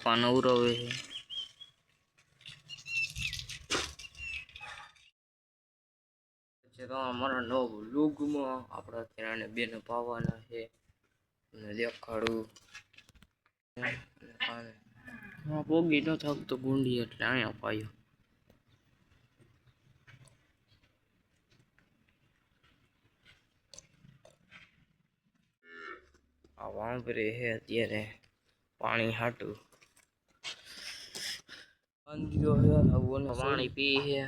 પપ્પા નવરવે છે તો અમારા નવ લુગમાં આપણા ત્યાં બેન પાવાના છે અને દેખાડું પોગી ન થકતો ગુંડી એટલે અહીંયા પાયો આ વાંભરે હે અત્યારે પાણી હાટું અંધ્યો હે પાણી પી હે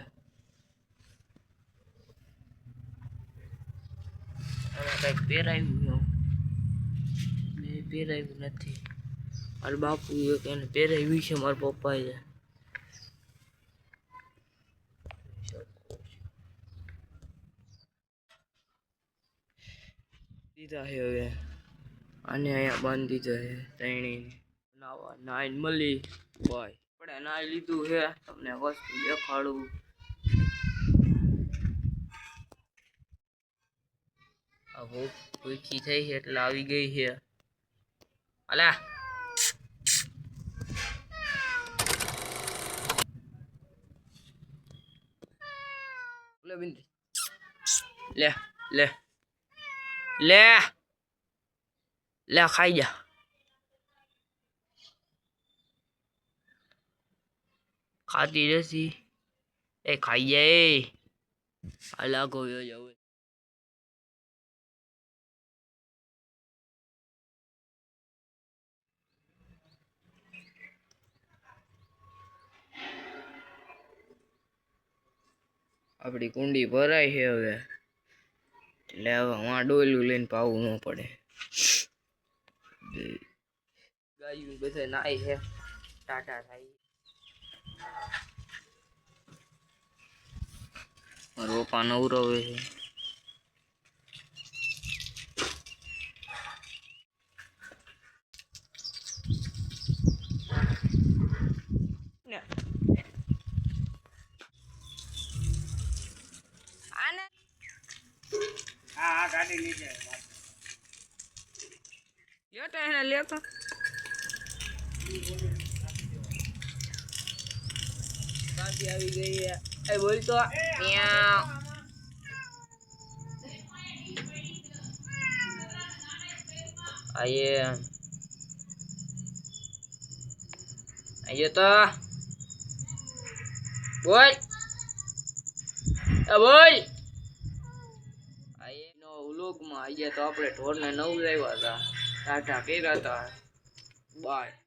કંઈક પહેરાયું પહેરાયું નથી મારા બાપુ એને પહેરાવ્યું છે મારા પપ્પાએ દીધા છે હવે આને અહીંયા બાંધી દીધા છે તૈણીને નાવા નાઈને મળી બાય આપણે નાઈ લીધું છે તમને વસ્તુ દેખાડું આ ભૂખી થઈ છે એટલે આવી ગઈ છે અલા લે બિંદી લે લે લે લે ખાઈ જા ખાતી રહેશી એ ખાઈ જાય અલા ગયો જાવ આપણી કુંડી ભરાય છે હવે એટલે હવે હું ડોલું લઈને પાવું ન પડે ગાયું બધા નાય છે ટાટા થાય મારો પપ્પા નવરવે છે હા ગાડી નીચે લેતા એને લેતા કાંથી આવી ગઈ એ બોલતો ત્યાં આયે આયે તો બોલ બોલ આયે નો વ્લોગમાં આયે તો આપણે ઢોરને નવરાવ્યા હતા ટાટા કર્યા હતા બાય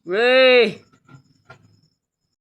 વે